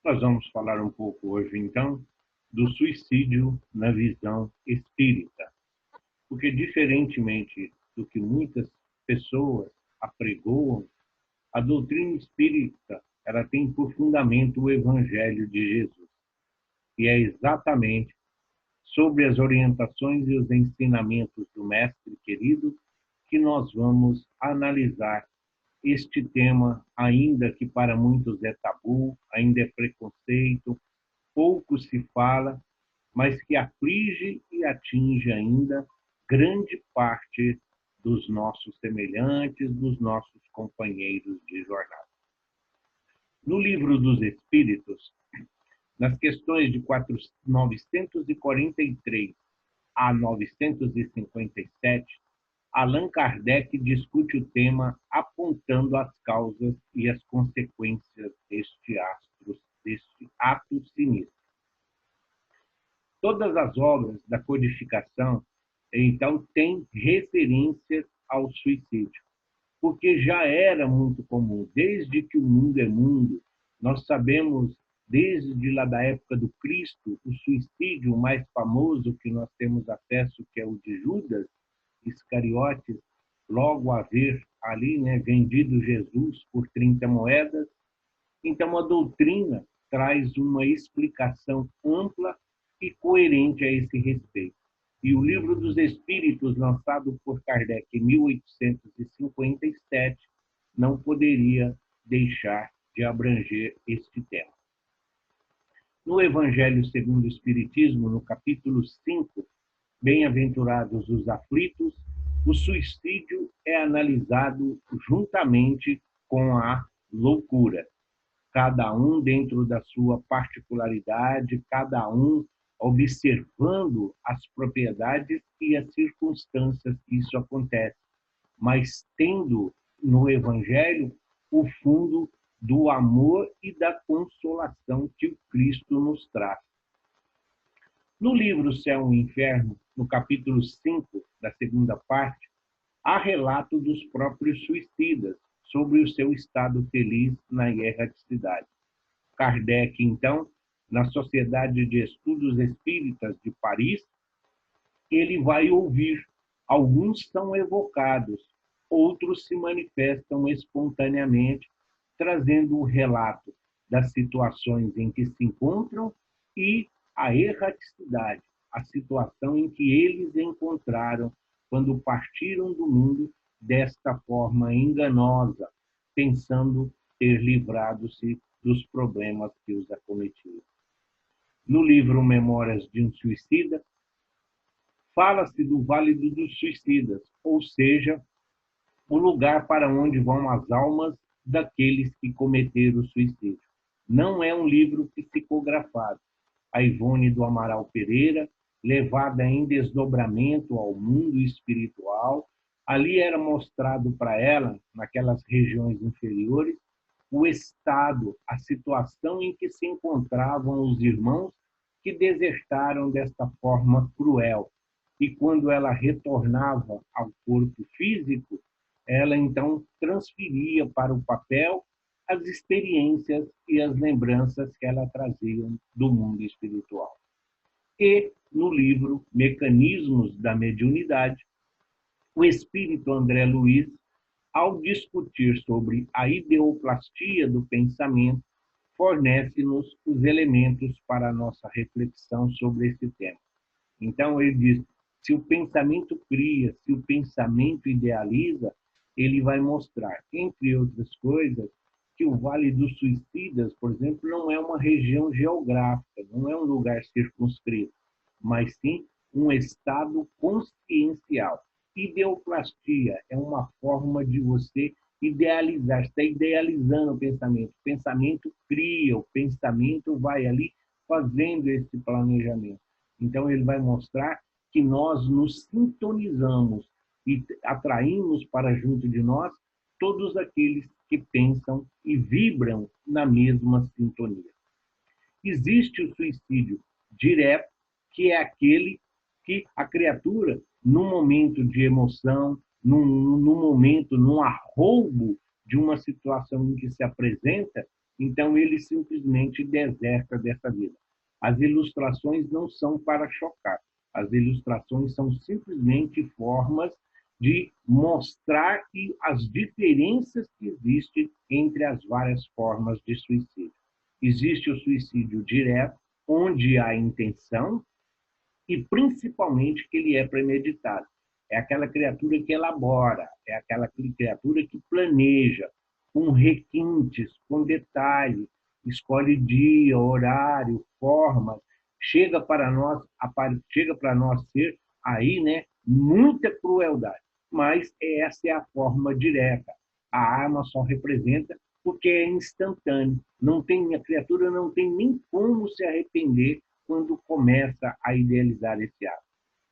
Nós vamos falar um pouco hoje, então, do suicídio na visão espírita, porque, diferentemente do que muitas pessoas apregoam, a doutrina espírita ela tem por fundamento o Evangelho de Jesus, e é exatamente sobre as orientações e os ensinamentos do Mestre querido que nós vamos analisar este tema, ainda que para muitos é tabu, ainda é preconceito, pouco se fala, mas que aflige e atinge ainda grande parte dos nossos semelhantes, dos nossos companheiros de jornada. No Livro dos Espíritos, nas questões de 943 a 957, Allan Kardec discute o tema apontando as causas e as consequências deste ato sinistro. Todas as obras da codificação, então, têm referências ao suicídio, porque já era muito comum, desde que o mundo é mundo. Nós sabemos, desde lá da época do Cristo, o suicídio mais famoso que nós temos acesso, que é o de Judas Iscariotes, logo haver ali, vendido Jesus por 30 moedas. Então, a doutrina traz uma explicação ampla e coerente a esse respeito. E o Livro dos Espíritos, lançado por Kardec em 1857, não poderia deixar de abranger este tema. No Evangelho segundo o Espiritismo, no capítulo 5, Bem-aventurados os aflitos, o suicídio é analisado juntamente com a loucura, cada um dentro da sua particularidade, cada um observando as propriedades e as circunstâncias que isso acontece, mas tendo no Evangelho o fundo do amor e da consolação que o Cristo nos traz. No livro Céu e Inferno, no capítulo 5, da segunda parte, há relato dos próprios suicidas sobre o seu estado feliz na erraticidade. Kardec, então, na Sociedade de Estudos Espíritas de Paris, ele vai ouvir. Alguns são evocados, outros se manifestam espontaneamente, trazendo o relato das situações em que se encontram e a erraticidade, a situação em que eles encontraram quando partiram do mundo desta forma enganosa, pensando ter livrado-se dos problemas que os acometiam. No livro Memórias de um Suicida, fala-se do Vale dos Suicidas, ou seja, o lugar para onde vão as almas daqueles que cometeram o suicídio. Não é um livro psicografado. A Ivone do Amaral Pereira, levada em desdobramento ao mundo espiritual, ali era mostrado para ela, naquelas regiões inferiores, o estado, a situação em que se encontravam os irmãos que desertaram desta forma cruel. E quando ela retornava ao corpo físico, ela então transferia para o papel as experiências e as lembranças que ela trazia do mundo espiritual. E no livro Mecanismos da Mediunidade, o espírito André Luiz, ao discutir sobre a ideoplastia do pensamento, fornece-nos os elementos para a nossa reflexão sobre esse tema. Então, ele diz, se o pensamento cria, se o pensamento idealiza, ele vai mostrar, entre outras coisas, que o Vale dos Suicidas, por exemplo, não é uma região geográfica, não é um lugar circunscrito, mas sim um estado consciencial. Ideoplastia é uma forma de você idealizar, está idealizando o pensamento. O pensamento cria, o pensamento vai ali fazendo esse planejamento. Então, ele vai mostrar que nós nos sintonizamos e atraímos para junto de nós todos aqueles que pensam e vibram na mesma sintonia. Existe o suicídio direto, que é aquele que a criatura, num momento de emoção, num momento, num arroubo de uma situação em que se apresenta, Então ele simplesmente deserta dessa vida. As ilustrações não são para chocar. As ilustrações são simplesmente formas de mostrar as diferenças que existem entre as várias formas de suicídio. Existe o suicídio direto, onde há intenção, e principalmente que ele é premeditado. É aquela criatura que elabora, é aquela criatura que planeja, com requintes, com detalhes, escolhe dia, horário, forma, chega para nós ser aí, né, muita crueldade. Mas essa é a forma direta. A arma só representa porque é instantâneo. A criatura não tem nem como se arrepender quando começa a idealizar esse ato.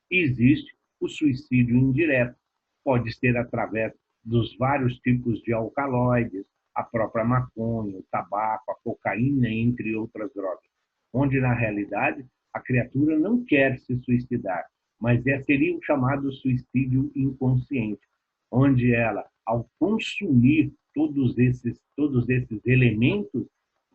Existe o suicídio indireto, pode ser através dos vários tipos de alcaloides, a própria maconha, o tabaco, a cocaína, entre outras drogas, onde, na realidade, a criatura não quer se suicidar, mas seria o chamado suicídio inconsciente, onde ela, ao consumir todos esses elementos,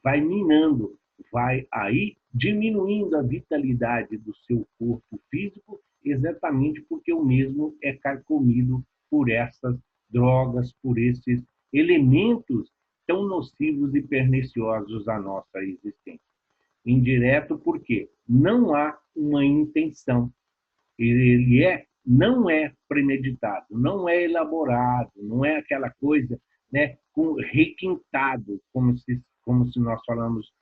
vai minando, vai aí diminuindo a vitalidade do seu corpo físico, exatamente porque o mesmo é carcomido por essas drogas, por esses elementos tão nocivos e perniciosos à nossa existência. Indireto porque não há uma intenção. Não é premeditado, não é elaborado, não é aquela coisa, né, requintado, como se nós falamos,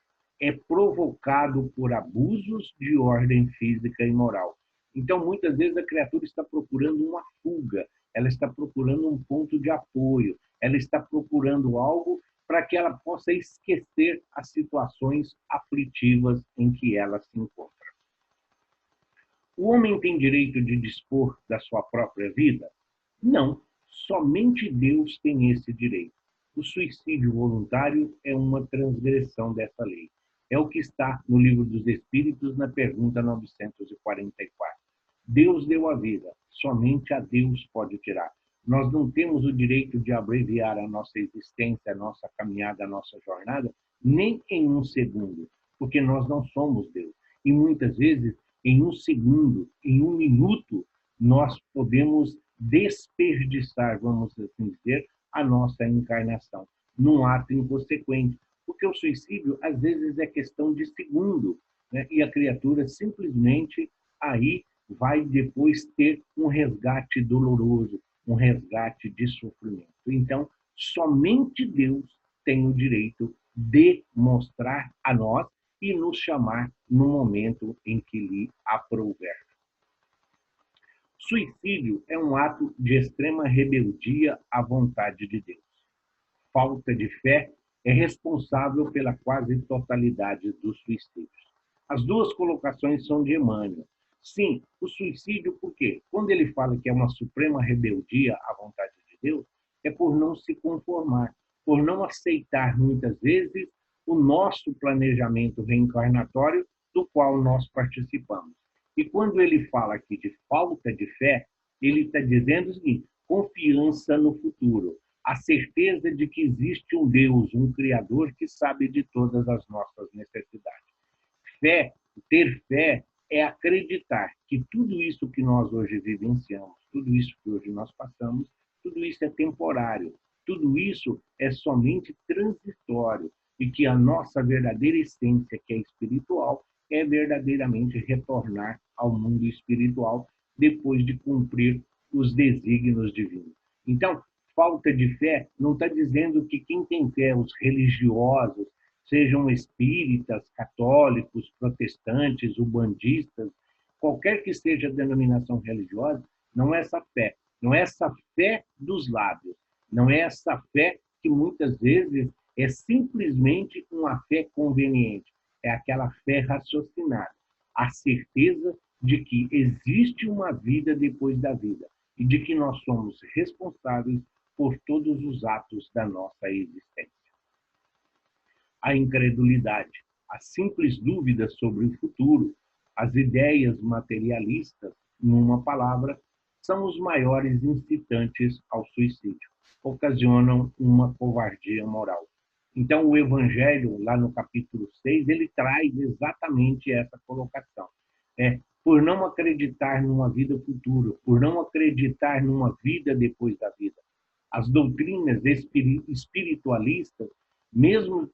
é provocado por abusos de ordem física e moral. Então, muitas vezes, a criatura está procurando uma fuga, ela está procurando um ponto de apoio, ela está procurando algo para que ela possa esquecer as situações aflitivas em que ela se encontra. O homem tem direito de dispor da sua própria vida? Não, somente Deus tem esse direito. O suicídio voluntário é uma transgressão dessa lei. É o que está no Livro dos Espíritos, na pergunta 944. Deus deu a vida, somente a Deus pode tirar. Nós não temos o direito de abreviar a nossa existência, a nossa caminhada, a nossa jornada, nem em um segundo, porque nós não somos Deus. E muitas vezes, em um segundo, em um minuto, nós podemos desperdiçar, vamos assim dizer, a nossa encarnação, num ato inconsequente. Porque o suicídio, às vezes, é questão de segundo, né? E a criatura simplesmente aí vai depois ter um resgate doloroso, um resgate de sofrimento. Então, somente Deus tem o direito de mostrar a nós e nos chamar no momento em que lhe aprouver. Suicídio é um ato de extrema rebeldia à vontade de Deus. Falta de fé é responsável pela quase totalidade dos suicídios. As duas colocações são de Emmanuel. Sim, o suicídio, por quê? Quando ele fala que é uma suprema rebeldia à vontade de Deus, é por não se conformar, por não aceitar muitas vezes o nosso planejamento reencarnatório do qual nós participamos. E quando ele fala aqui de falta de fé, ele está dizendo o seguinte: confiança no futuro, a certeza de que existe um Deus, um Criador que sabe de todas as nossas necessidades. Fé, ter fé é acreditar que tudo isso que nós hoje vivenciamos, tudo isso que hoje nós passamos, tudo isso é temporário, tudo isso é somente transitório e que a nossa verdadeira essência, que é espiritual, é verdadeiramente retornar ao mundo espiritual depois de cumprir os desígnios divinos. Então, falta de fé não está dizendo que quem tem fé, os religiosos, sejam espíritas, católicos, protestantes, ubandistas, qualquer que seja a denominação religiosa, não é essa fé. Não é essa fé dos lábios. Não é essa fé que muitas vezes é simplesmente uma fé conveniente. É aquela fé raciocinada. A certeza de que existe uma vida depois da vida e de que nós somos responsáveis por todos os atos da nossa existência. A incredulidade, a simples dúvida sobre o futuro, as ideias materialistas, numa palavra, são os maiores incitantes ao suicídio. Ocasionam uma covardia moral. Então, o Evangelho, lá no capítulo 6, ele traz exatamente essa colocação. Por não acreditar numa vida futura, por não acreditar numa vida depois da vida. As doutrinas espiritualistas, mesmo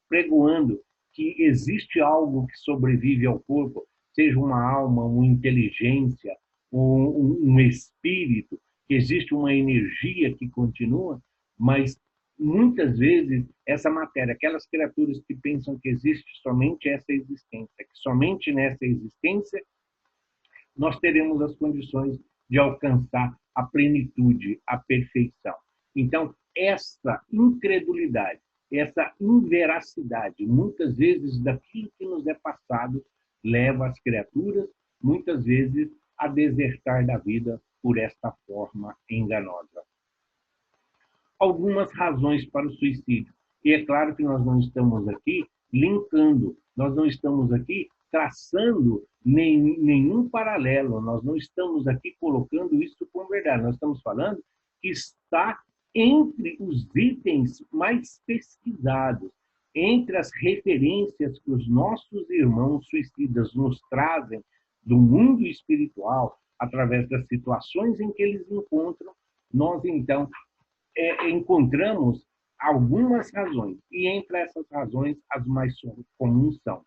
pregoando que existe algo que sobrevive ao corpo, seja uma alma, uma inteligência, um espírito, que existe uma energia que continua, mas muitas vezes essa matéria, aquelas criaturas que pensam que existe somente essa existência, que somente nessa existência nós teremos as condições de alcançar a plenitude, a perfeição. Então, essa incredulidade, essa inveracidade, muitas vezes daquilo que nos é passado, leva as criaturas, muitas vezes, a desertar da vida por esta forma enganosa. Algumas razões para o suicídio. E é claro que nós não estamos aqui linkando, nós não estamos aqui traçando nenhum paralelo, nós não estamos aqui colocando isso como verdade, nós estamos falando que está entre os itens mais pesquisados, entre as referências que os nossos irmãos suicidas nos trazem do mundo espiritual, através das situações em que eles encontram, nós então encontramos algumas razões, e entre essas razões as mais comuns são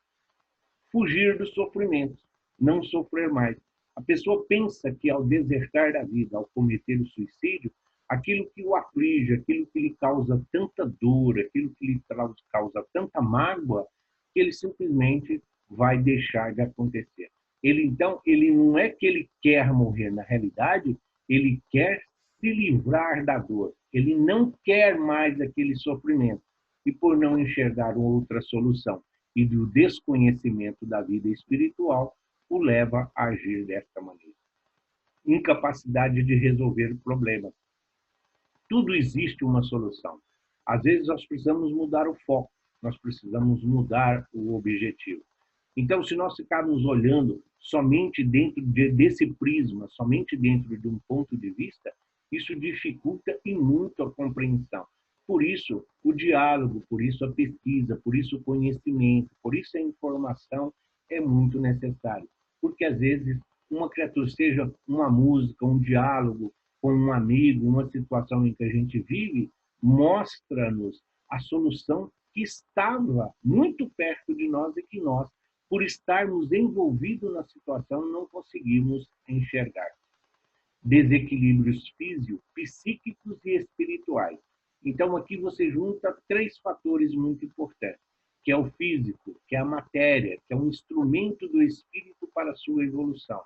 fugir do sofrimento, não sofrer mais. A pessoa pensa que ao desertar da vida, ao cometer o suicídio, aquilo que o aflige, aquilo que lhe causa tanta dor, aquilo que lhe causa tanta mágoa, que ele simplesmente vai deixar de acontecer. Então, ele não é que ele quer morrer, na realidade, ele quer se livrar da dor. Ele não quer mais aquele sofrimento. E por não enxergar outra solução e do desconhecimento da vida espiritual, o leva a agir desta maneira. Incapacidade de resolver problemas. Tudo existe uma solução. Às vezes nós precisamos mudar o foco, nós precisamos mudar o objetivo. Então, se nós ficarmos olhando somente dentro desse prisma, somente dentro de um ponto de vista, isso dificulta e muito a compreensão. Por isso, o diálogo, por isso a pesquisa, por isso o conhecimento, por isso a informação é muito necessário. Porque, às vezes, uma criatura, seja uma música, um diálogo com um amigo, uma situação em que a gente vive, mostra-nos a solução que estava muito perto de nós e que nós, por estarmos envolvidos na situação, não conseguimos enxergar. Desequilíbrios físicos, psíquicos e espirituais. Então, aqui você junta 3 fatores muito importantes, que é o físico, que é a matéria, que é um instrumento do espírito para a sua evolução.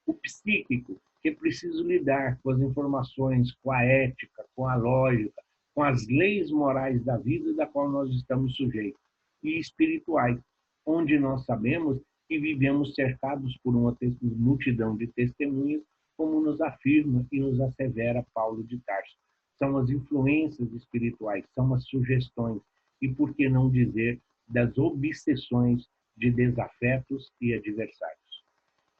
O psíquico, que é preciso lidar com as informações, com a ética, com a lógica, com as leis morais da vida da qual nós estamos sujeitos. E espirituais, onde nós sabemos que vivemos cercados por uma multidão de testemunhas, como nos afirma e nos assevera Paulo de Tarso. São as influências espirituais, são as sugestões, e por que não dizer das obsessões de desafetos e adversários.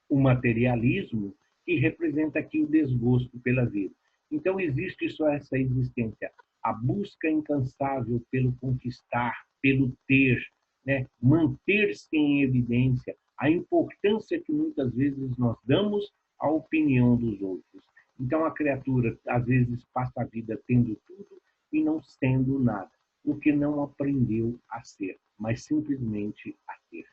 O materialismo, que representa aqui o desgosto pela vida. Então, existe só essa existência, a busca incansável pelo conquistar, pelo ter, né? Manter-se em evidência, a importância que muitas vezes nós damos à opinião dos outros. Então, a criatura, às vezes, passa a vida tendo tudo e não sendo nada, porque não aprendeu a ser, mas simplesmente a ter.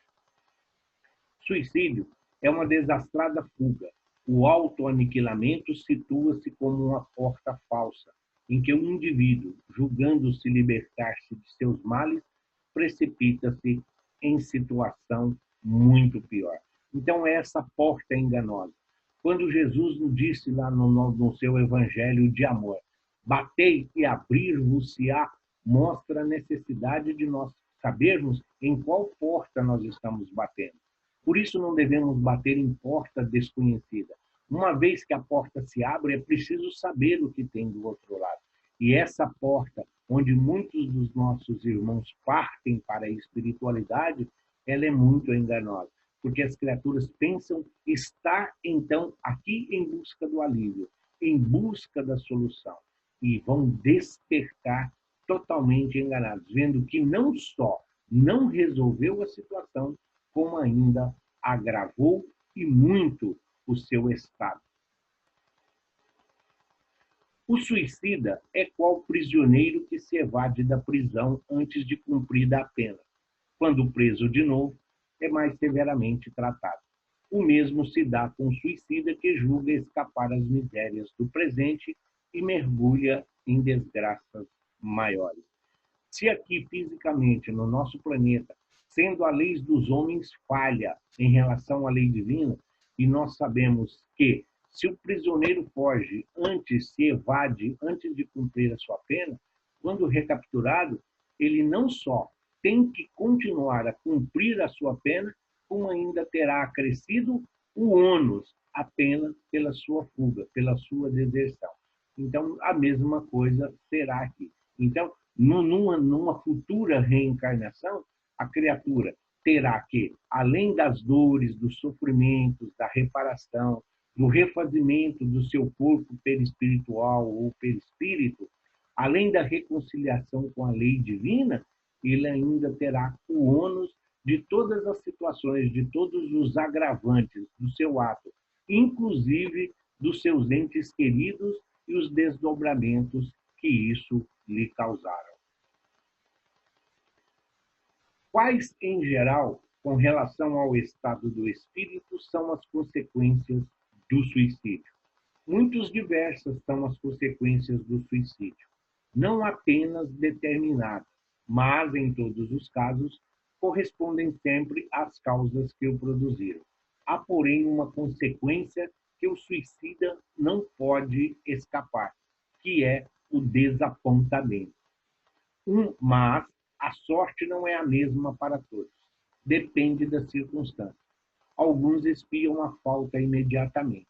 Suicídio é uma desastrada fuga. O autoaniquilamento situa-se como uma porta falsa, em que o indivíduo, julgando-se libertar-se de seus males, precipita-se em situação muito pior. Então, essa porta é enganosa. Quando Jesus nos disse lá no seu evangelho de amor, batei e abrir-vos-se-á, mostra a necessidade de nós sabermos em qual porta nós estamos batendo. Por isso não devemos bater em porta desconhecida. Uma vez que a porta se abre, é preciso saber o que tem do outro lado. E essa porta, onde muitos dos nossos irmãos partem para a espiritualidade, ela é muito enganosa, porque as criaturas pensam estar, então, aqui em busca do alívio, em busca da solução, e vão despertar totalmente enganados, vendo que não só não resolveu a situação, como ainda agravou e muito o seu estado. O suicida é qual prisioneiro que se evade da prisão antes de cumprida a pena. Quando preso de novo, é mais severamente tratado. O mesmo se dá com o suicida que julga escapar às misérias do presente e mergulha em desgraças maiores. Se aqui fisicamente, no nosso planeta, sendo a lei dos homens falha em relação à lei divina, e nós sabemos que se o prisioneiro foge antes, se evade antes de cumprir a sua pena, quando recapturado, ele não só tem que continuar a cumprir a sua pena, como ainda terá acrescido o ônus, a pena pela sua fuga, pela sua deserção. Então, a mesma coisa será aqui. Então, numa futura reencarnação, a criatura terá que, além das dores, dos sofrimentos, da reparação, do refazimento do seu corpo perispiritual ou perispírito, além da reconciliação com a lei divina, ele ainda terá o ônus de todas as situações, de todos os agravantes do seu ato, inclusive dos seus entes queridos e os desdobramentos que isso lhe causaram. Quais, em geral, com relação ao estado do espírito, são as consequências do suicídio? Muitos diversas são as consequências do suicídio, não apenas determinadas, mas, em todos os casos, correspondem sempre às causas que o produziram. Há, porém, uma consequência que o suicida não pode escapar, que é o desapontamento. Mas a sorte não é a mesma para todos. Depende das circunstâncias. Alguns espiam a falta imediatamente,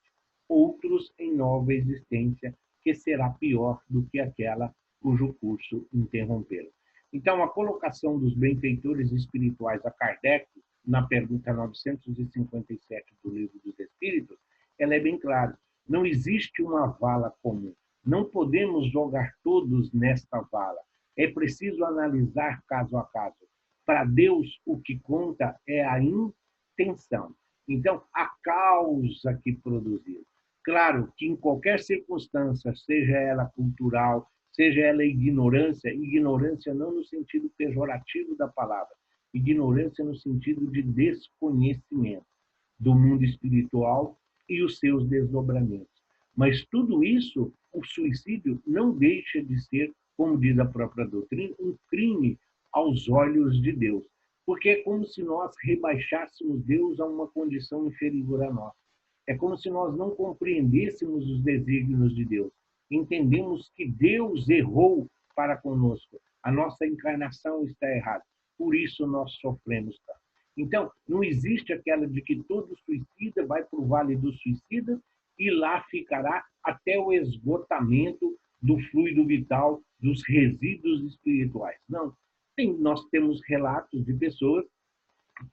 outros em nova existência, que será pior do que aquela cujo curso interromperam. Então, a colocação dos benfeitores espirituais a Kardec, na pergunta 957 do Livro dos Espíritos, ela é bem clara. Não existe uma vala comum. Não podemos jogar todos nesta vala. É preciso analisar caso a caso. Para Deus, o que conta é a intenção. Então, a causa que produziu. Claro que em qualquer circunstância, seja ela cultural, seja ela ignorância, ignorância não no sentido pejorativo da palavra, ignorância no sentido de desconhecimento do mundo espiritual e os seus desdobramentos. Mas tudo isso, o suicídio não deixa de ser, como diz a própria doutrina, um crime aos olhos de Deus. Porque é como se nós rebaixássemos Deus a uma condição inferior a nós. É como se nós não compreendêssemos os desígnios de Deus. Entendemos que Deus errou para conosco. A nossa encarnação está errada. Por isso nós sofremos tanto. Então, não existe aquela de que todo suicida vai para o vale do suicida e lá ficará até o esgotamento do fluido vital, dos resíduos espirituais. Não. Nós temos relatos de pessoas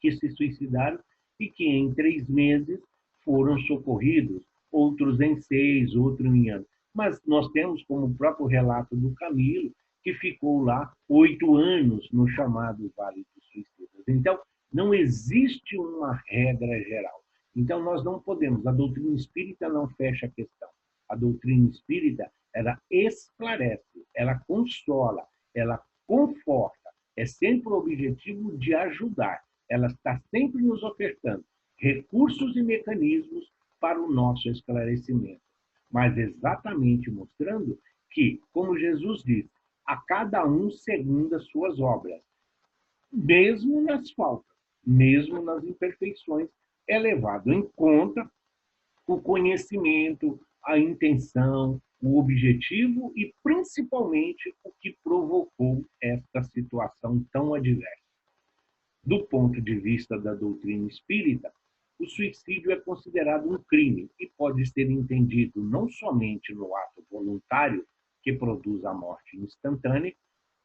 que se suicidaram e que em 3 meses foram socorridos, outros em 6, outros em anos. Mas nós temos, como o próprio relato do Camilo, que ficou lá 8 anos no chamado Vale dos Suicidas. Então, não existe uma regra geral. Então, nós não podemos, a doutrina espírita não fecha a questão. A doutrina espírita, ela esclarece, ela consola, ela conforta, é sempre o objetivo de ajudar. Ela está sempre nos ofertando recursos e mecanismos para o nosso esclarecimento, mas exatamente mostrando que, como Jesus disse, a cada um segundo as suas obras, mesmo nas faltas, mesmo nas imperfeições, é levado em conta o conhecimento, a intenção, o objetivo e, principalmente, o que provocou esta situação tão adversa. Do ponto de vista da doutrina espírita, o suicídio é considerado um crime e pode ser entendido não somente no ato voluntário, que produz a morte instantânea,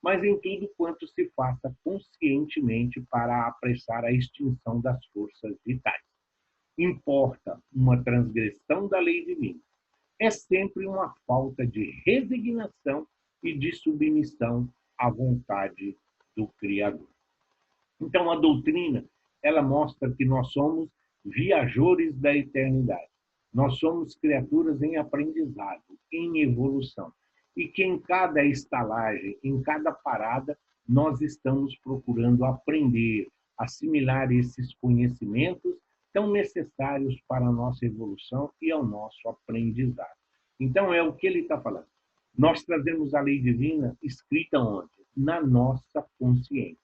mas em tudo quanto se faça conscientemente para apressar a extinção das forças vitais. Importa uma transgressão da lei divina. É sempre uma falta de resignação e de submissão a vontade do Criador. Então, a doutrina, ela mostra que nós somos viajores da eternidade. Nós somos criaturas em aprendizado, em evolução. E que em cada estalagem, em cada parada, nós estamos procurando aprender, assimilar esses conhecimentos tão necessários para a nossa evolução e ao nosso aprendizado. Então, é o que ele está falando. Nós trazemos a lei divina escrita onde? Na nossa consciência.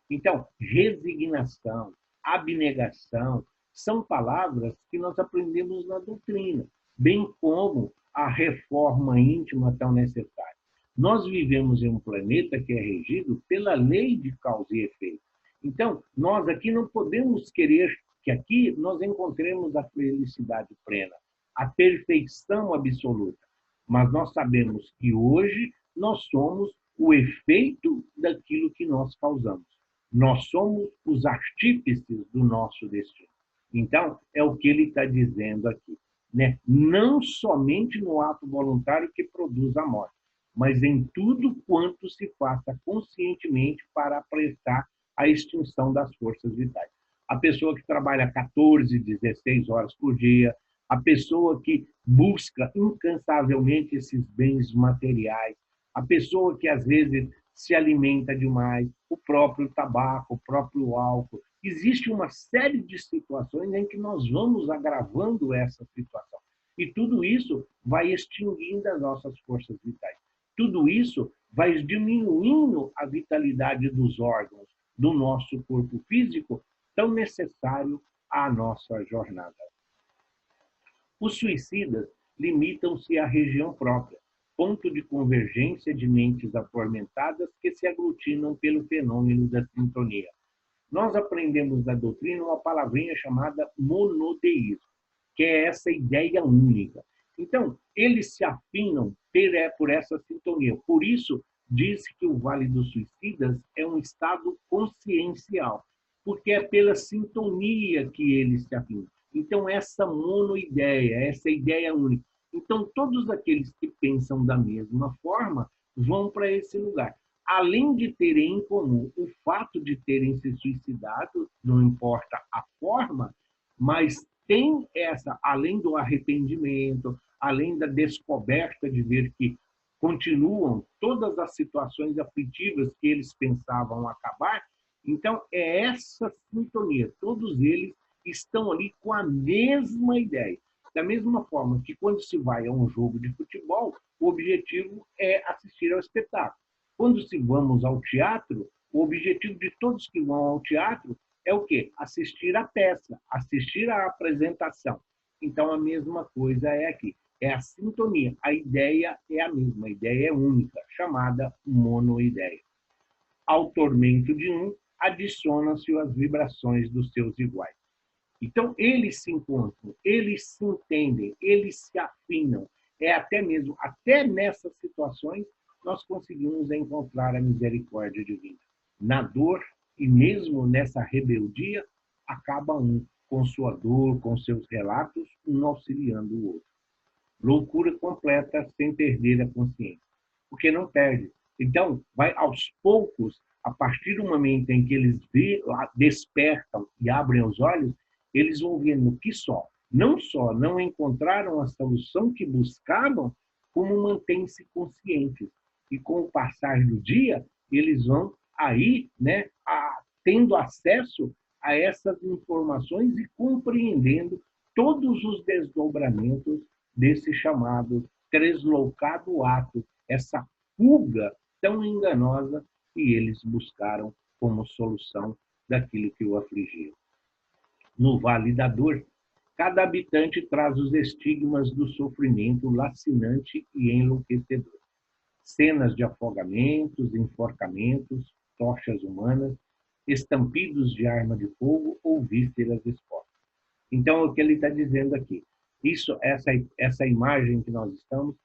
Então, resignação, abnegação, são palavras que nós aprendemos na doutrina, bem como a reforma íntima tão necessária. Nós vivemos em um planeta que é regido pela lei de causa e efeito. Então, nós aqui não podemos querer que aqui nós encontremos a felicidade plena, a perfeição absoluta. Mas nós sabemos que hoje nós somos o efeito daquilo que nós causamos. Nós somos os artífices do nosso destino. Então, é o que ele está dizendo aqui. Né? Não somente no ato voluntário que produz a morte, mas em tudo quanto se faça conscientemente para apressar a extinção das forças vitais. A pessoa que trabalha 14, 16 horas por dia, a pessoa que busca incansavelmente esses bens materiais, a pessoa que às vezes se alimenta demais, o próprio tabaco, o próprio álcool. Existe uma série de situações em que nós vamos agravando essa situação. E tudo isso vai extinguindo as nossas forças vitais. Tudo isso vai diminuindo a vitalidade dos órgãos do nosso corpo físico, tão necessário à nossa jornada. Os suicidas limitam-se à região própria, ponto de convergência de mentes atormentadas que se aglutinam pelo fenômeno da sintonia. Nós aprendemos da doutrina uma palavrinha chamada monoteísmo, que é essa ideia única. Então, eles se afinam por essa sintonia. Por isso, diz que o Vale dos Suicidas é um estado consciencial, porque é pela sintonia que eles se afinam. Então, essa monoideia, essa ideia única. Então, todos aqueles que pensam da mesma forma vão para esse lugar. Além de terem em comum o fato de terem se suicidado, não importa a forma, mas tem essa, além do arrependimento, além da descoberta de ver que continuam todas as situações aflitivas que eles pensavam acabar, então é essa sintonia, todos eles estão ali com a mesma ideia. Da mesma forma que quando se vai a um jogo de futebol, o objetivo é assistir ao espetáculo. Quando se vamos ao teatro, o objetivo de todos que vão ao teatro é o quê? Assistir à peça, assistir à apresentação. Então, a mesma coisa é aqui. É a sintonia. A ideia é a mesma, a ideia é única, chamada monoideia. Ao tormento de um, adicionam-se as vibrações dos seus iguais. Então, eles se encontram, eles se entendem, eles se afinam. É até mesmo, até nessas situações, nós conseguimos encontrar a misericórdia divina. Na dor e mesmo nessa rebeldia, acaba um com sua dor, com seus relatos, um auxiliando o outro. Loucura completa sem perder a consciência, porque não perde. Então, vai aos poucos, a partir do momento em que eles despertam e abrem os olhos, eles vão vendo que só não encontraram a solução que buscavam, como mantêm-se conscientes. E com o passar do dia, eles vão aí, né, tendo acesso a essas informações e compreendendo todos os desdobramentos desse chamado tresloucado ato, essa fuga tão enganosa que eles buscaram como solução daquilo que o afligia. No Vale da Dor, cada habitante traz os estigmas do sofrimento lacinante e enlouquecedor. Cenas de afogamentos, enforcamentos, tochas humanas, estampidos de arma de fogo ou vísceras expostas. Então, é o que ele está dizendo aqui. Essa imagem que nós estamos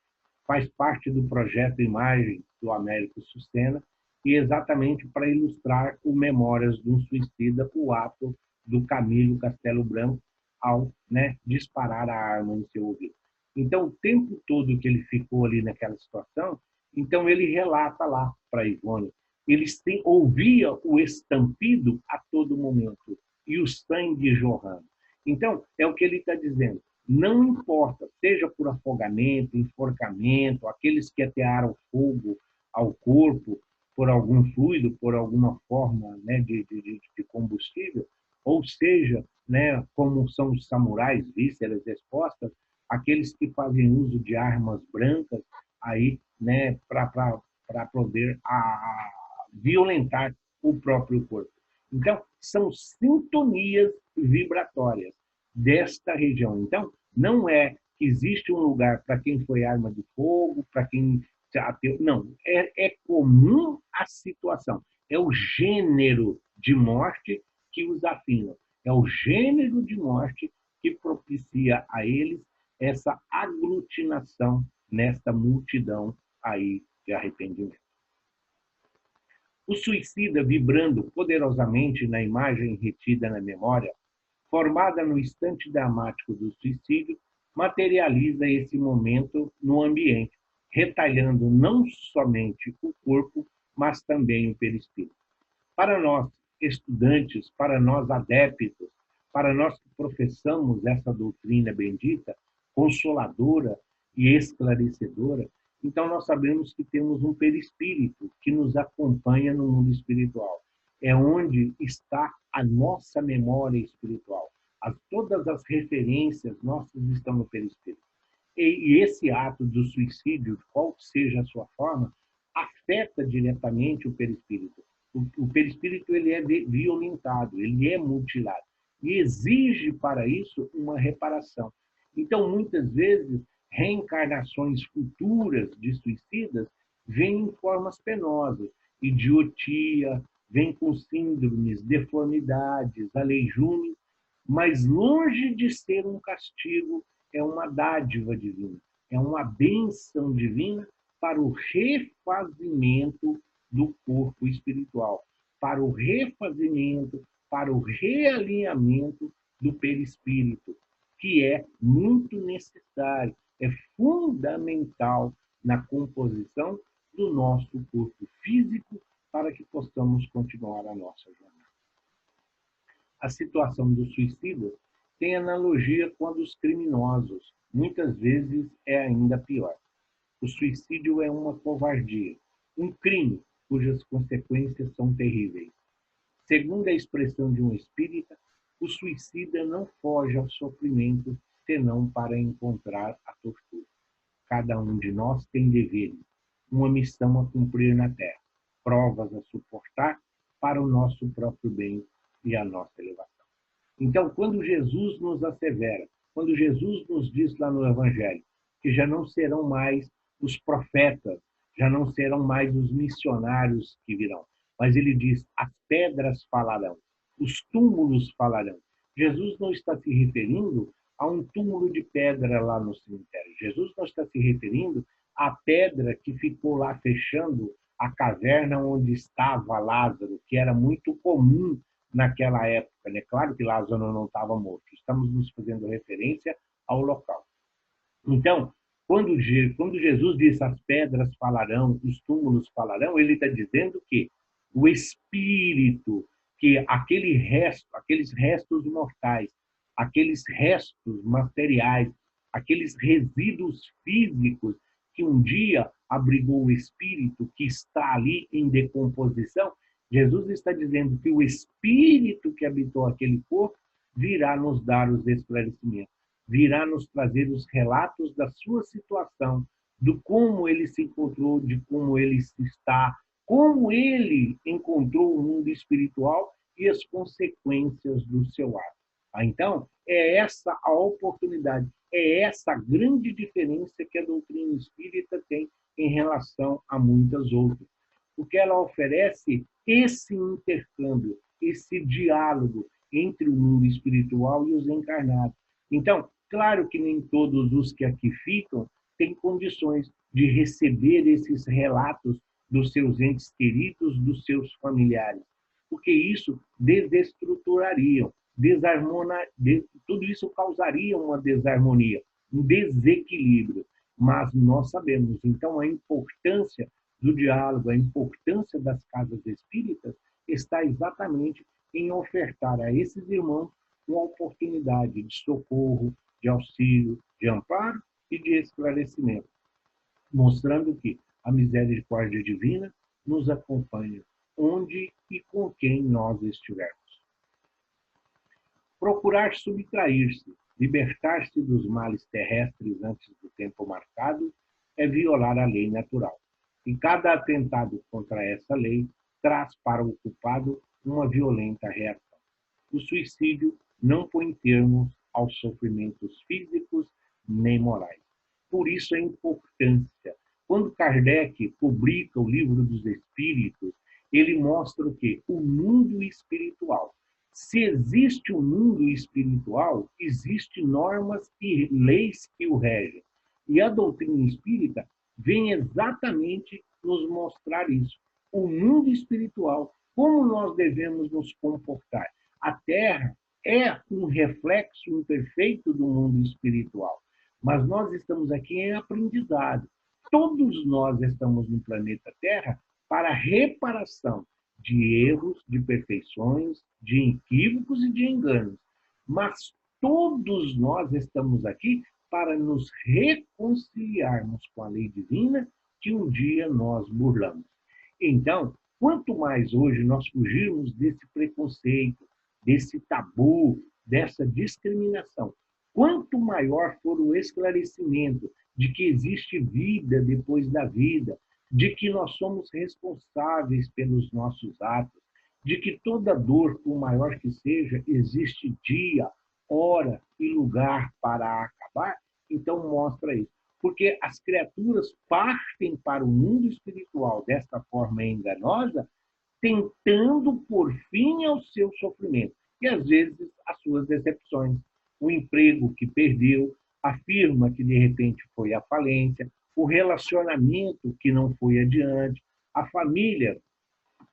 faz parte do projeto Imagem do Américo Sucena, e exatamente para ilustrar o Memórias de um Suicida, o ato do Camilo Castelo Branco ao, né, disparar a arma em seu ouvido. Então, o tempo todo que ele ficou ali naquela situação, então ele relata lá para Ivone ouvia o estampido a todo momento e o sangue jorrando. Então, é o que ele está dizendo. Não importa, seja por afogamento, enforcamento, aqueles que atearam fogo ao corpo por algum fluido, por alguma forma, né, de combustível, ou seja, né, como são os samurais, vísceras expostas, aqueles que fazem uso de armas brancas aí, né, para poder violentar o próprio corpo. Então, são sintonias vibratórias desta região. Então, não é que existe um lugar para quem foi arma de fogo, para quem ateu. Não, é comum a situação. É o gênero de morte que os afina. É o gênero de morte que propicia a eles essa aglutinação nesta multidão aí de arrependimento. O suicida, vibrando poderosamente na imagem retida na memória, formada no instante dramático do suicídio, materializa esse momento no ambiente, retalhando não somente o corpo, mas também o perispírito. Para nós, estudantes, para nós adeptos, para nós que professamos essa doutrina bendita, consoladora e esclarecedora, então nós sabemos que temos um perispírito que nos acompanha no mundo espiritual. É onde está a nossa memória espiritual. Todas as referências nossas estão no perispírito. E esse ato do suicídio, qual seja a sua forma, afeta diretamente o perispírito. O perispírito ele é violentado, ele é mutilado e exige para isso uma reparação. Então, muitas vezes, reencarnações futuras de suicidas vêm em formas penosas, idiotia, vêm com síndromes, deformidades, aleijumes, mas longe de ser um castigo, é uma dádiva divina, é uma bênção divina para o refazimento do corpo espiritual, para o refazimento, para o realinhamento do perispírito, que é muito necessário, é fundamental na composição do nosso corpo físico para que possamos continuar a nossa jornada. A situação do suicida tem analogia com a dos criminosos, muitas vezes é ainda pior. O suicídio é uma covardia, um crime cujas consequências são terríveis. Segundo a expressão de um espírita, o suicida não foge ao sofrimento senão para encontrar a tortura. Cada um de nós tem deveres, uma missão a cumprir na Terra, provas a suportar para o nosso próprio bem e a nossa elevação. Então, quando Jesus nos assevera, quando Jesus nos diz lá no Evangelho, que já não serão mais os profetas, já não serão mais os missionários que virão, mas ele diz, as pedras falarão, os túmulos falarão. Jesus não está se referindo a um túmulo de pedra lá no cemitério. Jesus não está se referindo à pedra que ficou lá fechando a caverna onde estava Lázaro, que era muito comum naquela época. Né? Claro que Lázaro não estava morto. Estamos nos fazendo referência ao local. Então, quando Jesus disse as pedras falarão, os túmulos falarão, ele está dizendo que o espírito, que aqueles restos mortais, aqueles restos materiais, aqueles resíduos físicos que um dia abrigou o espírito, que está ali em decomposição, Jesus está dizendo que o espírito que habitou aquele corpo virá nos dar os esclarecimentos, virá nos trazer os relatos da sua situação, do como ele se encontrou, de como ele está, como ele encontrou o mundo espiritual e as consequências do seu ato. Então, é essa a oportunidade, é essa a grande diferença que a doutrina espírita tem em relação a muitas outras. Porque ela oferece esse intercâmbio, esse diálogo entre o mundo espiritual e os encarnados. Então, claro que nem todos os que aqui ficam têm condições de receber esses relatos dos seus entes queridos, dos seus familiares, porque isso desestruturaria, tudo isso causaria uma desarmonia, um desequilíbrio. Mas nós sabemos, então, a importância do diálogo, a importância das casas espíritas está exatamente em ofertar a esses irmãos uma oportunidade de socorro, de auxílio, de amparo e de esclarecimento, mostrando que a misericórdia divina nos acompanha onde e com quem nós estivermos. Procurar subtrair-se, libertar-se dos males terrestres antes do tempo marcado, é violar a lei natural. E cada atentado contra essa lei traz para o culpado uma violenta reação. O suicídio não põe termos aos sofrimentos físicos nem morais. Por isso a importância. Quando Kardec publica o Livro dos Espíritos, ele mostra o quê? O mundo espiritual. Se existe um mundo espiritual, existem normas e leis que o regem. E a doutrina espírita vem exatamente nos mostrar isso. O mundo espiritual, como nós devemos nos comportar. A Terra é um reflexo imperfeito do mundo espiritual, mas nós estamos aqui em aprendizado. Todos nós estamos no planeta Terra para reparação de erros, de perfeições, de equívocos e de enganos. Mas todos nós estamos aqui para nos reconciliarmos com a lei divina que um dia nós burlamos. Então, quanto mais hoje nós fugirmos desse preconceito, desse tabu, dessa discriminação, quanto maior for o esclarecimento de que existe vida depois da vida, de que nós somos responsáveis pelos nossos atos, de que toda dor, por maior que seja, existe dia, hora e lugar para acabar, então mostra isso. Porque as criaturas partem para o mundo espiritual desta forma enganosa, tentando pôr fim ao seu sofrimento e, às vezes, às suas decepções. O emprego que perdeu, a firma que, de repente, foi à falência, o relacionamento que não foi adiante, a família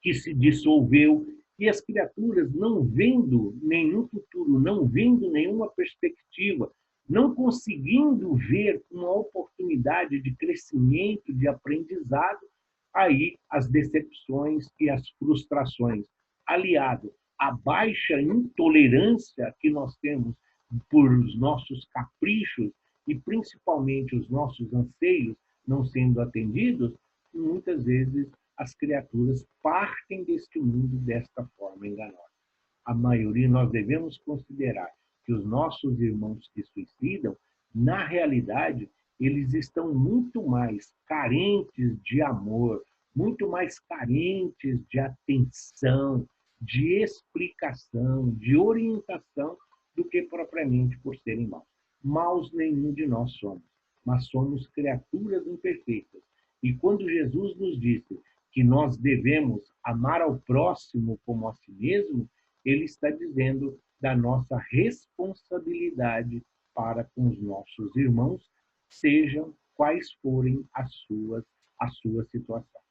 que se dissolveu, e as criaturas não vendo nenhum futuro, não vendo nenhuma perspectiva, não conseguindo ver uma oportunidade de crescimento, de aprendizado, aí as decepções e as frustrações, aliado à baixa intolerância que nós temos por os nossos caprichos e principalmente os nossos anseios não sendo atendidos, muitas vezes as criaturas partem deste mundo desta forma enganosa. A maioria nós devemos considerar que os nossos irmãos que suicidam, na realidade, eles estão muito mais carentes de amor, muito mais carentes de atenção, de explicação, de orientação, do que propriamente por serem maus. Maus nenhum de nós somos, mas somos criaturas imperfeitas. E quando Jesus nos disse que nós devemos amar ao próximo como a si mesmo, ele está dizendo da nossa responsabilidade para com os nossos irmãos, sejam quais forem a sua situação.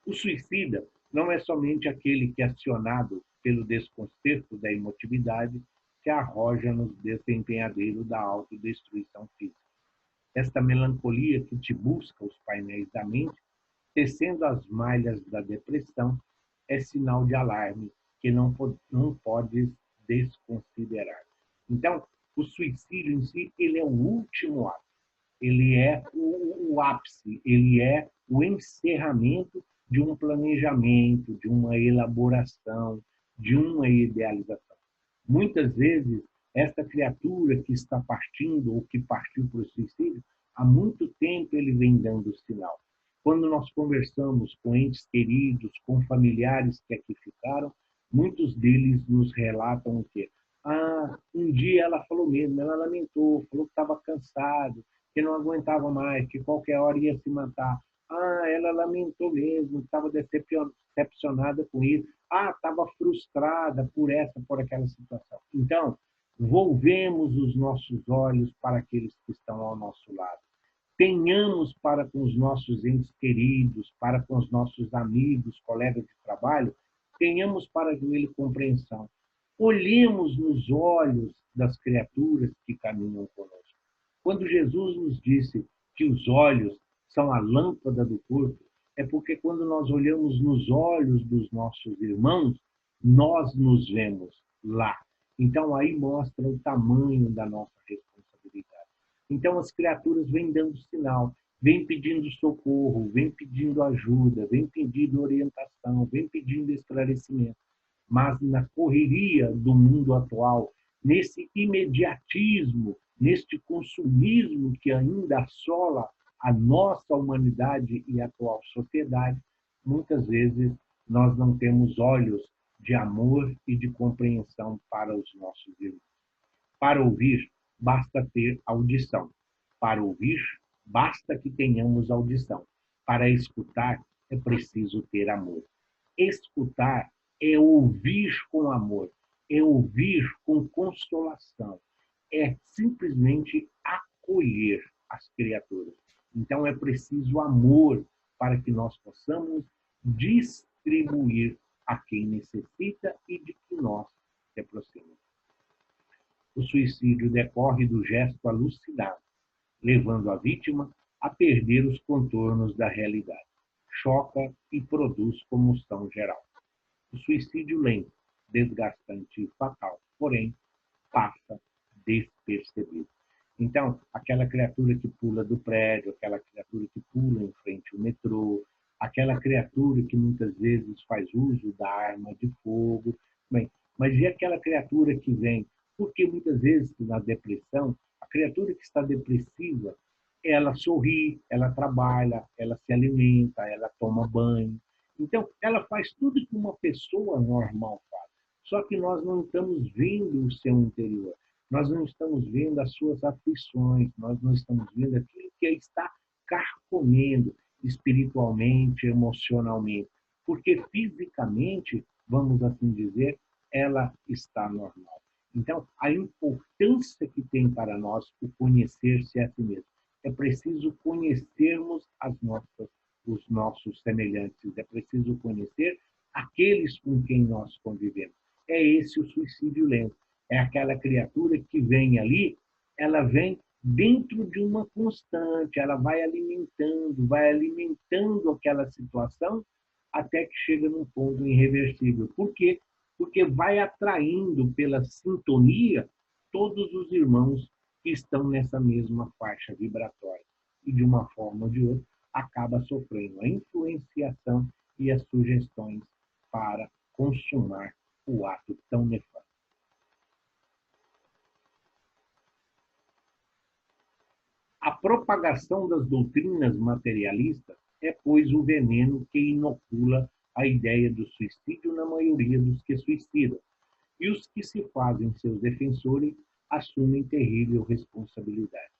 O suicida não é somente aquele que, acionado pelo desconcerto da emotividade, se arroja no desempenhadeiro da autodestruição física. Esta melancolia que te busca os painéis da mente, tecendo as malhas da depressão, é sinal de alarme que não podes desconsiderar. Então, o suicídio em si, ele é o último ato, ele é o ápice, ele é o encerramento de um planejamento, de uma elaboração, de uma idealização. Muitas vezes, esta criatura que está partindo ou que partiu para o suicídio, há muito tempo ele vem dando sinal. Quando nós conversamos com entes queridos, com familiares que aqui ficaram, muitos deles nos relatam o quê? Um dia ela falou mesmo, ela lamentou, falou que estava cansado, que não aguentava mais, que qualquer hora ia se matar. Ela lamentou mesmo, estava decepcionada com isso. Estava frustrada por aquela situação. Então, volvemos os nossos olhos para aqueles que estão ao nosso lado. Tenhamos para com os nossos entes queridos, para com os nossos amigos, colegas de trabalho, tenhamos para ele compreensão. Olhemos nos olhos das criaturas que caminham conosco. Quando Jesus nos disse que os olhos são a lâmpada do corpo, é porque quando nós olhamos nos olhos dos nossos irmãos, nós nos vemos lá. Então aí mostra o tamanho da nossa responsabilidade. Então as criaturas vêm dando sinal, vêm pedindo socorro, vêm pedindo ajuda, vêm pedindo orientação, vêm pedindo esclarecimento. Mas na correria do mundo atual, nesse imediatismo, neste consumismo que ainda assola a nossa humanidade e a atual sociedade, muitas vezes nós não temos olhos de amor e de compreensão para os nossos irmãos. Para ouvir, basta ter audição. Para ouvir, basta que tenhamos audição. Para escutar, é preciso ter amor. Escutar é ouvir com amor, é ouvir com consolação, é simplesmente acolher as criaturas. Então é preciso amor para que nós possamos distribuir a quem necessita e de que nós se aproximamos. O suicídio decorre do gesto alucinado, levando a vítima a perder os contornos da realidade. Choca e produz comoção geral. O suicídio lento, desgastante e fatal, porém, passa despercebido. Então, aquela criatura que pula do prédio, aquela criatura que pula em frente ao metrô, aquela criatura que muitas vezes faz uso da arma de fogo, bem, mas e aquela criatura que vem? Porque muitas vezes na depressão, a criatura que está depressiva, ela sorri, ela trabalha, ela se alimenta, ela toma banho. Então, ela faz tudo que uma pessoa normal faz. Só que nós não estamos vendo o seu interior. Nós não estamos vendo as suas aflições, nós não estamos vendo aquilo que está carcomendo espiritualmente, emocionalmente. Porque fisicamente, vamos assim dizer, ela está normal. Então, a importância que tem para nós o conhecer-se a si mesmo. É preciso conhecermos os nossos semelhantes, é preciso conhecer aqueles com quem nós convivemos. É esse o suicídio lento. É aquela criatura que vem ali, ela vem dentro de uma constante, ela vai alimentando aquela situação até que chega num ponto irreversível. Por quê? Porque vai atraindo pela sintonia todos os irmãos que estão nessa mesma faixa vibratória. E de uma forma ou de outra, acaba sofrendo a influenciação e as sugestões para consumar o ato tão nefasto. A propagação das doutrinas materialistas é, pois, o veneno que inocula a ideia do suicídio na maioria dos que suicidam, e os que se fazem seus defensores assumem terrível responsabilidade.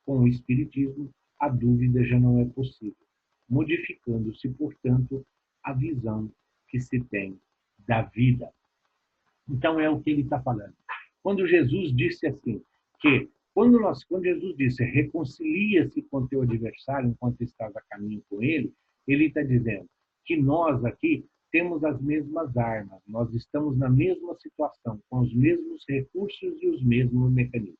Com o Espiritismo, a dúvida já não é possível, modificando-se, portanto, a visão que se tem da vida. Então, é o que ele está falando. Quando Jesus disse assim, que quando Jesus disse reconcilia-se com teu adversário enquanto estás a caminho com ele, ele está dizendo que nós aqui temos as mesmas armas, nós estamos na mesma situação, com os mesmos recursos e os mesmos mecanismos.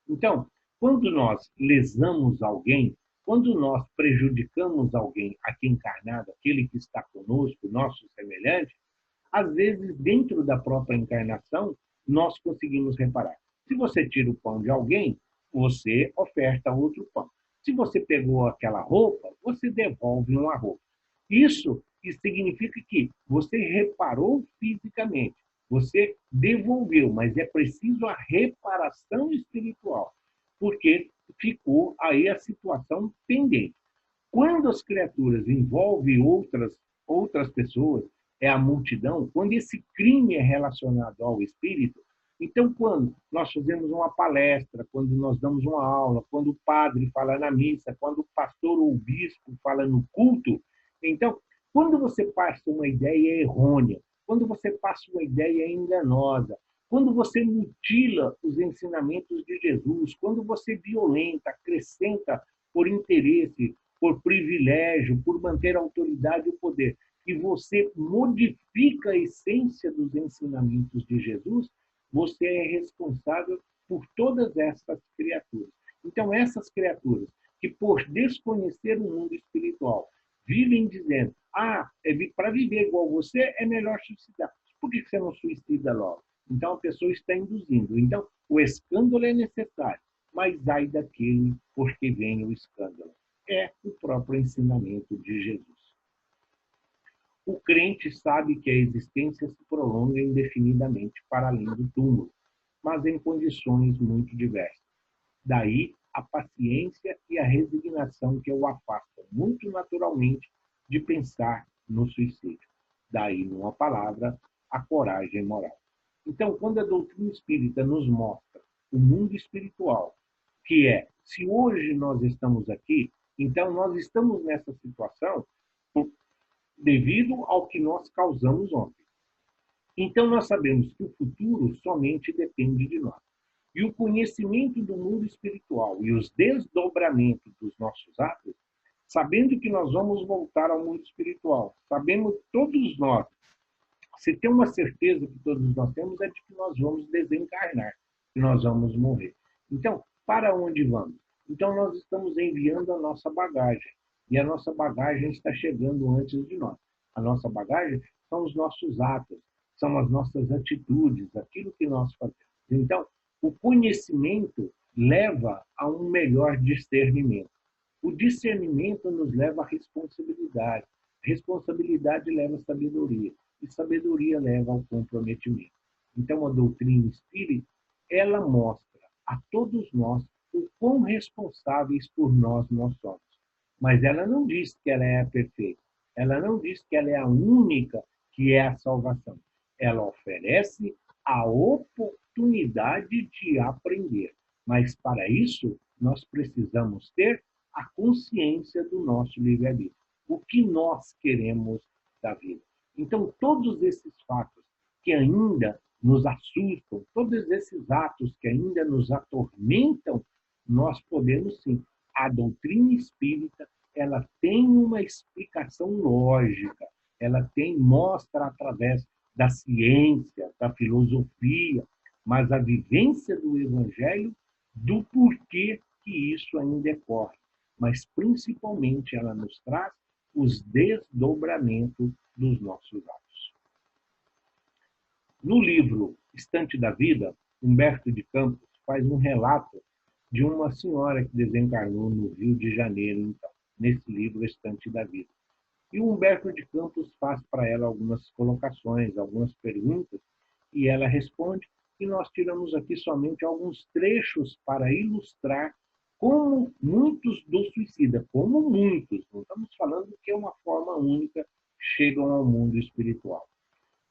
Então, quando nós lesamos alguém, quando nós prejudicamos alguém aqui encarnado, aquele que está conosco, nosso semelhante, às vezes, dentro da própria encarnação, nós conseguimos reparar. Se você tira o pão de alguém, você oferta outro pão. Se você pegou aquela roupa, você devolve uma roupa. Isso significa que você reparou fisicamente, você devolveu, mas é preciso a reparação espiritual, porque ficou aí a situação pendente. Quando as criaturas envolvem outras pessoas, é a multidão, quando esse crime é relacionado ao espírito, então quando nós fazemos uma palestra, quando nós damos uma aula, quando o padre fala na missa, quando o pastor ou o bispo fala no culto, então, quando você passa uma ideia errônea, quando você passa uma ideia enganosa, quando você mutila os ensinamentos de Jesus, quando você violenta, acrescenta por interesse, por privilégio, por manter a autoridade e o poder, e você modifica a essência dos ensinamentos de Jesus, você é responsável por todas essas criaturas. Então, essas criaturas que, por desconhecer o mundo espiritual, vivem dizendo, para viver igual você é melhor suicidar. Por que você não suicida logo? Então a pessoa está induzindo. Então o escândalo é necessário, mas ai daquele por que vem o escândalo. É o próprio ensinamento de Jesus. O crente sabe que a existência se prolonga indefinidamente para além do túmulo, mas em condições muito diversas. Daí a paciência e a resignação que o afastam muito naturalmente de pensar no suicídio. Daí, numa palavra, a coragem moral. Então, quando a doutrina espírita nos mostra o mundo espiritual, que é, se hoje nós estamos aqui, então nós estamos nessa situação devido ao que nós causamos ontem. Então, nós sabemos que o futuro somente depende de nós. E o conhecimento do mundo espiritual e os desdobramentos dos nossos atos, sabendo que nós vamos voltar ao mundo espiritual, sabemos todos nós, se tem uma certeza que todos nós temos, é de que nós vamos desencarnar, que nós vamos morrer. Então, para onde vamos? Então, nós estamos enviando a nossa bagagem, e a nossa bagagem está chegando antes de nós. A nossa bagagem são os nossos atos, são as nossas atitudes, aquilo que nós fazemos. Então, o conhecimento leva a um melhor discernimento. O discernimento nos leva à responsabilidade. A responsabilidade leva à sabedoria. E sabedoria leva ao comprometimento. Então, a doutrina espírita, ela mostra a todos nós o quão responsáveis por nós somos. Mas ela não diz que ela é a perfeita. Ela não diz que ela é a única que é a salvação. Ela oferece a oportunidade de aprender. Mas, para isso, nós precisamos ter a consciência do nosso livre-arbítrio. O que nós queremos da vida. Então, todos esses fatos que ainda nos assustam, todos esses atos que ainda nos atormentam, nós podemos sim. A doutrina espírita, ela tem uma explicação lógica, ela mostra através da ciência, da filosofia, mas a vivência do Evangelho, do porquê que isso ainda ocorre. Mas, principalmente, ela nos traz os desdobramentos dos nossos atos. No livro Estante da Vida, Humberto de Campos faz um relato de uma senhora que desencarnou no Rio de Janeiro, então, nesse livro Estante da Vida. E o Humberto de Campos faz para ela algumas colocações, algumas perguntas, e ela responde, e nós tiramos aqui somente alguns trechos para ilustrar como muitos do suicida, como muitos, não estamos falando que é uma forma única, chegam ao mundo espiritual.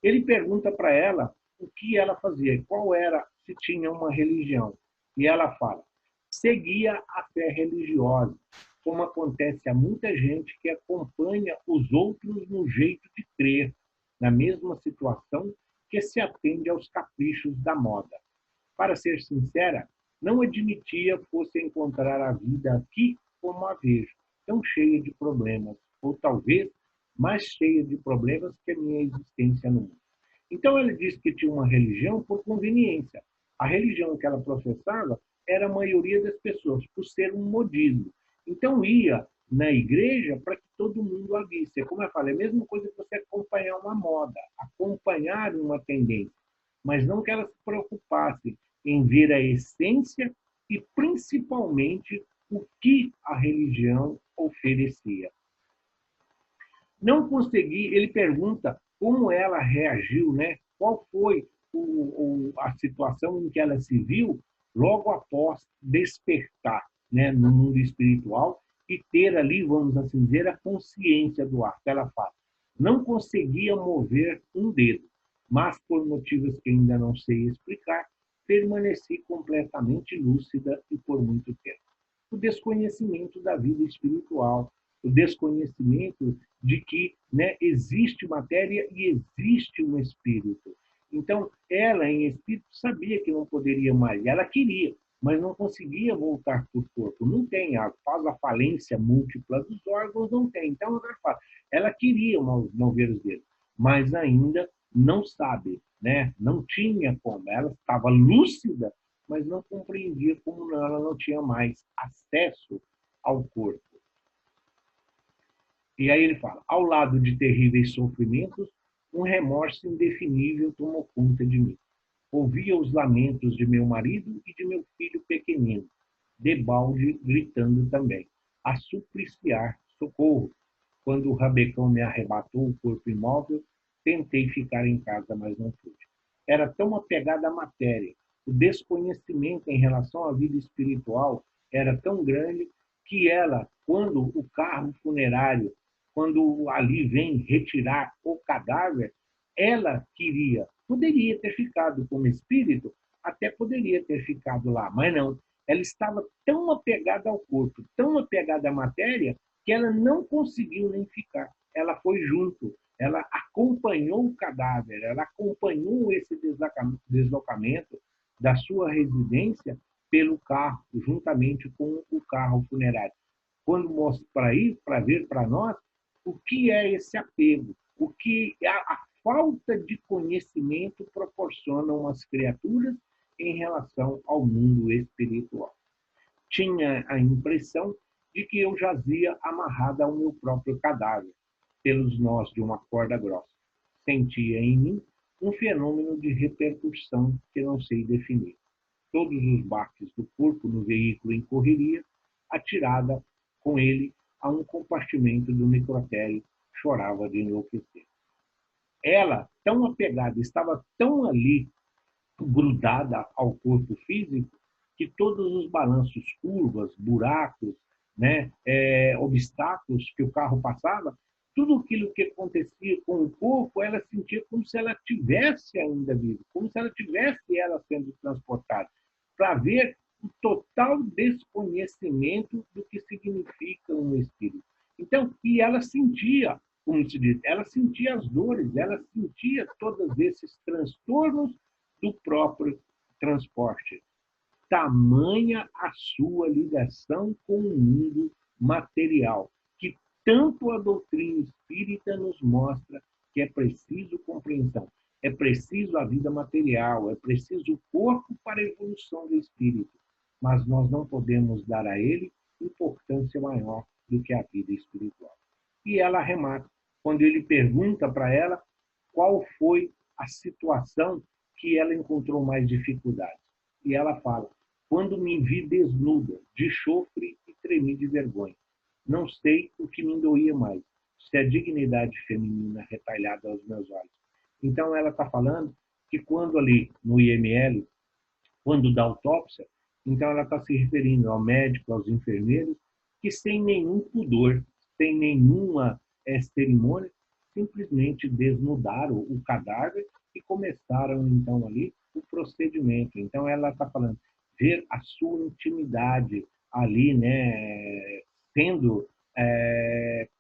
Ele pergunta para ela o que ela fazia, qual era, se tinha uma religião. E ela fala, seguia a fé religiosa, como acontece a muita gente que acompanha os outros no jeito de crer, na mesma situação que se atende aos caprichos da moda. Para ser sincera, não admitia fosse encontrar a vida aqui como a vejo, tão cheia de problemas, ou talvez mais cheia de problemas que a minha existência no mundo. Então ele disse que tinha uma religião por conveniência. A religião que ela professava era a maioria das pessoas, por ser um modismo. Então ia na igreja para que todo mundo a visse. Como eu falei, é a mesma coisa que você acompanhar uma moda, acompanhar uma tendência, mas não que ela se preocupasse em ver a essência e principalmente o que a religião oferecia. Não consegui, ele pergunta como ela reagiu, né? Qual foi a situação em que ela se viu logo após despertar, né, no mundo espiritual e ter ali, vamos assim dizer, a consciência do ato. Ela fala, não conseguia mover um dedo, mas por motivos que ainda não sei explicar, permaneci completamente lúcida e por muito tempo. O desconhecimento da vida espiritual, o desconhecimento de que, né, existe matéria e existe um espírito. Então, ela, em espírito, sabia que não poderia mais. Ela queria, mas não conseguia voltar para o corpo. Não tem, faz a falência múltipla dos órgãos, não tem. Então, ela queria mover os dedos, mas ainda não sabe, né? Não tinha como. Ela estava lúcida, mas não compreendia como ela não tinha mais acesso ao corpo. E aí ele fala, ao lado de terríveis sofrimentos, um remorso indefinível tomou conta de mim. Ouvia os lamentos de meu marido e de meu filho pequenino, debalde gritando também, a supliciar socorro. Quando o rabecão me arrebatou o corpo imóvel, tentei ficar em casa, mas não pude. Era tão apegada à matéria, o desconhecimento em relação à vida espiritual era tão grande que ela, quando o carro funerário, quando ali vem retirar o cadáver, ela poderia ter ficado como espírito, até poderia ter ficado lá, mas não. Ela estava tão apegada ao corpo, tão apegada à matéria, que ela não conseguiu nem ficar. Ela foi junto, ela acompanhou o cadáver, ela acompanhou esse deslocamento da sua residência pelo carro, juntamente com o carro funerário. Quando mostra para ver para nós o que é esse apego, o que a falta de conhecimento proporciona umas criaturas em relação ao mundo espiritual. Tinha a impressão de que eu jazia amarrada ao meu próprio cadáver, pelos nós de uma corda grossa. Sentia em mim um fenômeno de repercussão que não sei definir. Todos os baques do corpo no veículo em correria, atirada com ele a um compartimento do necrotério, chorava de enlouquecer. Ela, tão apegada, estava tão ali, grudada ao corpo físico, que todos os balanços, curvas, buracos, né, obstáculos que o carro passava, tudo aquilo que acontecia com o corpo, ela sentia como se ela tivesse ainda viva, como se ela tivesse ela sendo transportada, para ver o total desconhecimento do que significa um espírito. Então, e ela sentia, como se diz, ela sentia as dores, ela sentia todos esses transtornos do próprio transporte. Tamanha a sua ligação com o mundo material, que tanto a doutrina espírita nos mostra que é preciso compreensão, é preciso a vida material, é preciso o corpo para a evolução do espírito, mas nós não podemos dar a ele importância maior do que a vida espiritual. E ela arremata, quando ele pergunta para ela qual foi a situação que ela encontrou mais dificuldades. E ela fala, quando me vi desnuda, de chofre e tremi de vergonha. Não sei o que me doía mais, se a dignidade feminina retalhada aos meus olhos. Então ela está falando que quando ali no IML, quando dá autópsia, então ela está se referindo ao médico, aos enfermeiros, que sem nenhum pudor, sem nenhuma cerimônia, simplesmente desnudaram o cadáver e começaram então ali o procedimento. Então ela está falando, ver a sua intimidade ali, né, sendo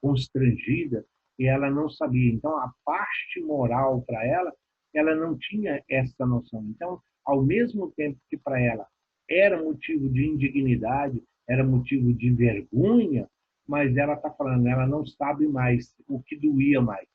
constrangida, e ela não sabia. Então a parte moral para ela, ela não tinha essa noção. Então, ao mesmo tempo que para ela era motivo de indignidade, era motivo de vergonha, mas ela está falando, ela não sabe mais o que doía mais.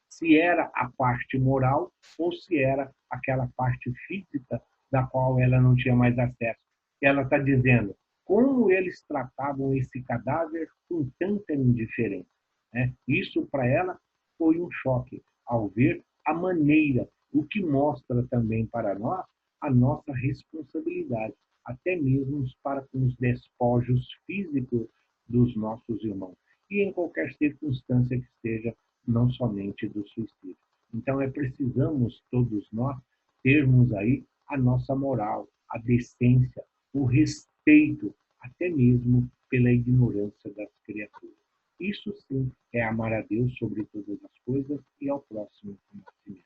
Se era a parte moral ou se era aquela parte física da qual ela não tinha mais acesso. Ela está dizendo como eles tratavam esse cadáver com tanta indiferença. Né? Isso para ela foi um choque ao ver a maneira, o que mostra também para nós a nossa responsabilidade, até mesmo para com os despojos físicos dos nossos irmãos, e em qualquer circunstância que seja, não somente do suicídio. Então, precisamos todos nós termos aí a nossa moral, a decência, o respeito, até mesmo pela ignorância das criaturas. Isso sim é amar a Deus sobre todas as coisas e ao próximo como a si mesmo.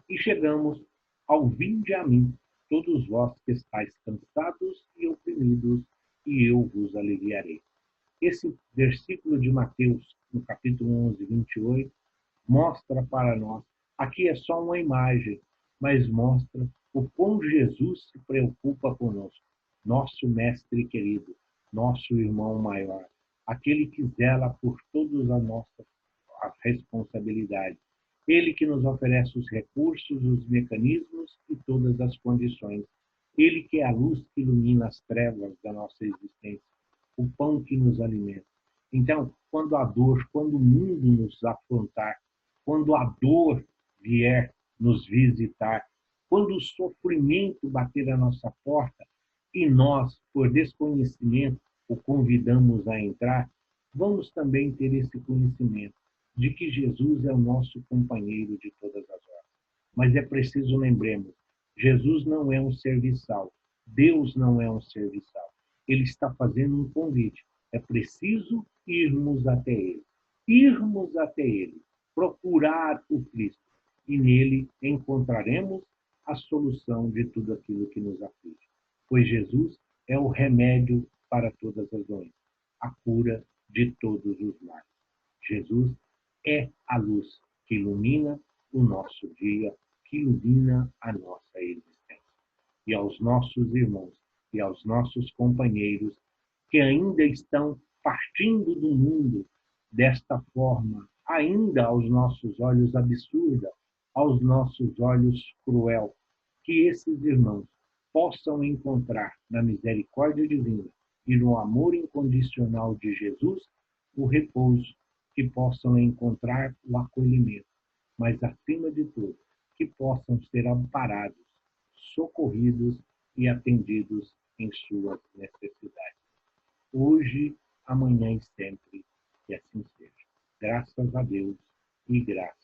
E chegamos ao vinde a mim, todos vós que estáis cansados e oprimidos, e eu vos aliviarei. Esse versículo de Mateus, no capítulo 11, 28, mostra para nós, aqui é só uma imagem, mas mostra o quão Jesus se preocupa conosco, nosso mestre querido, nosso irmão maior, aquele que zela por todas as nossas responsabilidades. Ele que nos oferece os recursos, os mecanismos e todas as condições. Ele que é a luz que ilumina as trevas da nossa existência. o pão que nos alimenta. Então, quando a dor, quando o mundo nos afrontar, quando a dor vier nos visitar, quando o sofrimento bater à nossa porta e nós, por desconhecimento, o convidamos a entrar, vamos também ter esse conhecimento de que Jesus é o nosso companheiro de todas as horas. Mas é preciso lembrarmos, Jesus não é um serviçal, Deus não é um serviçal. Ele está fazendo um convite. É preciso irmos até Ele. Irmos até Ele, procurar o Cristo. E nele encontraremos a solução de tudo aquilo que nos aflige. Pois Jesus é o remédio para todas as doenças, a cura de todos os males. Jesus é a luz que ilumina o nosso dia, que ilumina a nossa existência. E aos nossos irmãos e aos nossos companheiros que ainda estão partindo do mundo desta forma, ainda aos nossos olhos absurda, aos nossos olhos cruel, que esses irmãos possam encontrar na misericórdia divina e no amor incondicional de Jesus o repouso, que possam encontrar o acolhimento, mas acima de tudo, que possam ser amparados, socorridos e atendidos em suas necessidades. Hoje, amanhã e sempre, que assim seja. Graças a Deus e graças